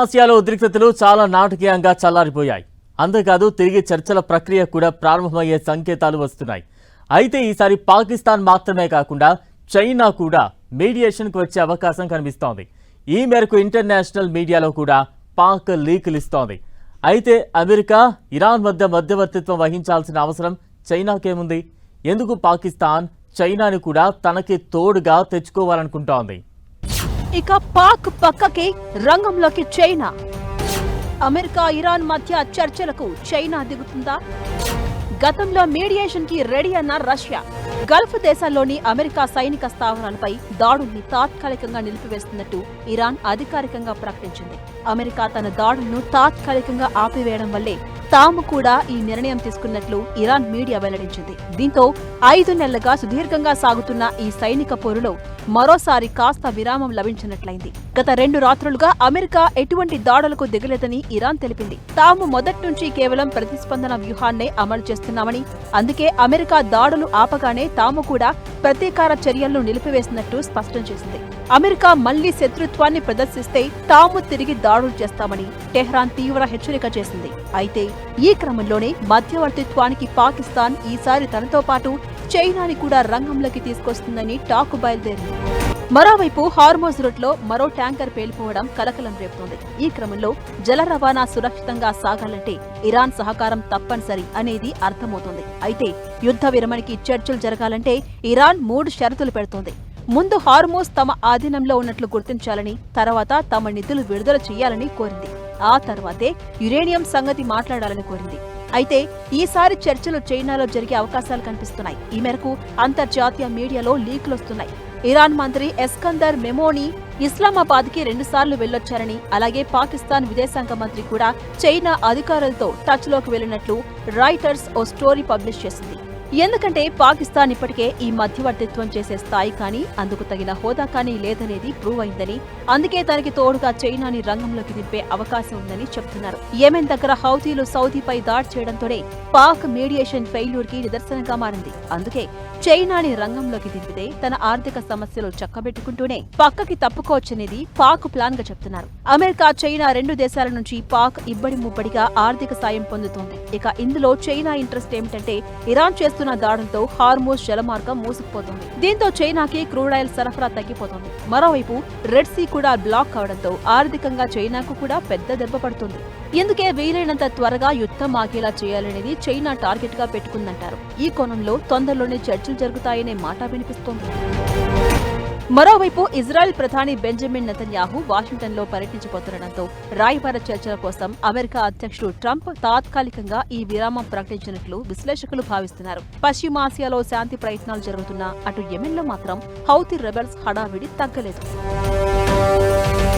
ఆసియాలో ఉద్రిక్తతలు చాలా నాటకీయంగా చల్లారిపోయాయి. అంతేకాదు తిరిగి చర్చల ప్రక్రియ కూడా ప్రారంభమయ్యే సంకేతాలు వస్తున్నాయి. అయితే ఈసారి పాకిస్తాన్ మాత్రమే కాకుండా చైనా కూడా మీడియేషన్కు వచ్చే అవకాశం కనిపిస్తోంది. ఈ మేరకు ఇంటర్నేషనల్ మీడియాలో కూడా పాక్ లీకులు ఇస్తోంది. అయితే అమెరికా, ఇరాన్ మధ్య మధ్యవర్తిత్వం వహించాల్సిన అవసరం చైనాకేముంది? ఎందుకు పాకిస్తాన్ చైనాని కూడా తనకి తోడుగా తెచ్చుకోవాలనుకుంటోంది? ఇక పాక్ పక్కకి రంగంలోకి చైనా. అమెరికా, ఇరాన్ మధ్య చర్చలకు చైనా దిగుతుందా? గతంలో మీడియేషన్ కి రెడీ అన్న రష్యా గల్ఫ్ దేశాల్లోని అమెరికా సైనిక స్థావరాలపై దాడుల్ని తాత్కాలికంగా నిలిపివేస్తున్నట్టు ఇరాన్ అధికారికంగా ప్రకటించింది. అమెరికా తన దాడులను తాత్కాలికంగా ఆపివేయడం వల్లే తాము కూడా ఈ నిర్ణయం తీసుకున్నట్లు ఇరాన్ మీడియా వెల్లడించింది. దీంతో 5 నెలలుగా సుదీర్ఘంగా సాగుతున్న ఈ సైనిక పోరులో మరోసారి కాస్త విరామం లభించినట్లయింది. గత 2 రాత్రులుగా అమెరికా ఎటువంటి దాడులకు దిగలేదని ఇరాన్ తెలిపింది. తాము మొదటి నుంచి కేవలం ప్రతిస్పందన వ్యూహాన్నే అమలు చేస్తున్నామని, అందుకే అమెరికా దాడులు ఆపగానే తాము కూడా ప్రతీకార చర్యలను నిలిపివేసినట్టు స్పష్టం చేసింది. అమెరికా మళ్లీ శత్రుత్వాన్ని ప్రదర్శిస్తే తాము తిరిగి దాడులు చేస్తామని టెహ్రాన్ తీవ్ర హెచ్చరిక చేసింది. అయితే ఈ క్రమంలోనే మధ్యవర్తిత్వానికి పాకిస్తాన్ ఈసారి తనతో పాటు చైనాని కూడా రంగంలోకి తీసుకొస్తుందని టాక్ బయలుదేరింది. మరోవైపు హార్మోజ్ రూట్లో మరో ట్యాంకర్ పేలిపోవడం కలకలం రేపుతోంది. ఈ క్రమంలో జల రవాణా సురక్షితంగా సాగాలంటే ఇరాన్ సహకారం తప్పనిసరి అనేది అర్థమవుతోంది. అయితే యుద్ధ విరమణకి చర్చలు జరగాలంటే ఇరాన్ 3 షరతులు పెడుతోంది. ముందు హార్మోజ్ తమ ఆధీనంలో ఉన్నట్లు గుర్తించాలని, తర్వాత తమ నిధులు విడుదల చేయాలని కోరింది. ఆ తర్వాతే యురేనియం సంగతి మాట్లాడాలని కోరింది. అయితే ఈసారి చర్చలు చైనాలో జరిగే అవకాశాలు కనిపిస్తున్నాయి. ఈ మేరకు అంతర్జాతీయ మీడియాలో లీకులొస్తున్నాయి. ఇరాన్ మంత్రి ఎస్కందర్ మెమోనీ ఇస్లామాబాద్ కి 2 సార్లు వెళ్లొచ్చారని, అలాగే పాకిస్తాన్ విదేశాంగ మంత్రి కూడా చైనా అధికారులతో టచ్ లోకి వెళ్లినట్లు రాయిటర్స్ ఓ స్టోరీ పబ్లిష్ చేసింది. ఎందుకంటే పాకిస్తాన్ ఇప్పటికే ఈ మధ్యవర్తిత్వం చేసే స్థాయి కానీ, అందుకు తగిన హోదా కానీ లేదనేది ప్రూవ్ అయిందని, అందుకే తనకి తోడుగా చైనాని రంగంలోకి దింపే అవకాశం ఉందని చెప్తున్నారు. యెమెన్ దగ్గర హౌతీలు సౌదీపై దాడి చేయడంతోనే పాక్ మీడియేషన్ ఫెయిల్యూర్ కి నిదర్శనంగా మారింది. అందుకే చైనాని రంగంలోకి దింపితే తన ఆర్థిక సమస్యలు చక్కబెట్టుకుంటూనే పక్కకి తప్పుకోవచ్చనేది పాక్ ప్లాన్ గా చెప్తున్నారు. అమెరికా, చైనా 2 దేశాల నుంచి పాక్ ఇబ్బడి ముబ్బడిగా ఆర్థిక సాయం పొందుతోంది. ఇక ఇందులో చైనా ఇంట్రెస్ట్ ఏమిటంటే ఇరాన్ చేస్తున్న దాడులతో హార్మోజ్ జలమార్గం మూసుకుపోతుంది. దీంతో చైనాకి క్రూడ్ ఆయిల్ సరఫరా తగ్గిపోతుంది. మరోవైపు రెడ్ సీ కూడా బ్లాక్ కావడంతో ఆర్థికంగా చైనాకు కూడా పెద్ద దెబ్బ పడుతుంది. ఎందుకే వీలైనంత త్వరగా యుద్ధం ఆగేలా చేయాలనేది చైనా టార్గెట్ గా పెట్టుకుందంటారు. ఈ కోణంలో తొందరలోనే చర్చలు జరుగుతాయనే మాట వినిపిస్తోంది. మరోవైపు ఇజ్రాయెల్ ప్రధాని బెంజమిన్ నెతన్యాహు వాషింగ్టన్ లో పర్యటించబోతుండటంతో రాయబార చర్చల కోసం అమెరికా అధ్యక్షుడు ట్రంప్ తాత్కాలికంగా ఈ విరామం ప్రకటించినట్లు విశ్లేషకులు భావిస్తున్నారు. పశ్చిమాసియాలో శాంతి ప్రయత్నాలు జరుగుతున్నా అటు యెమెన్ లో మాత్రం హౌతీ రెబెల్స్ హడావిడి తగ్గలేదు.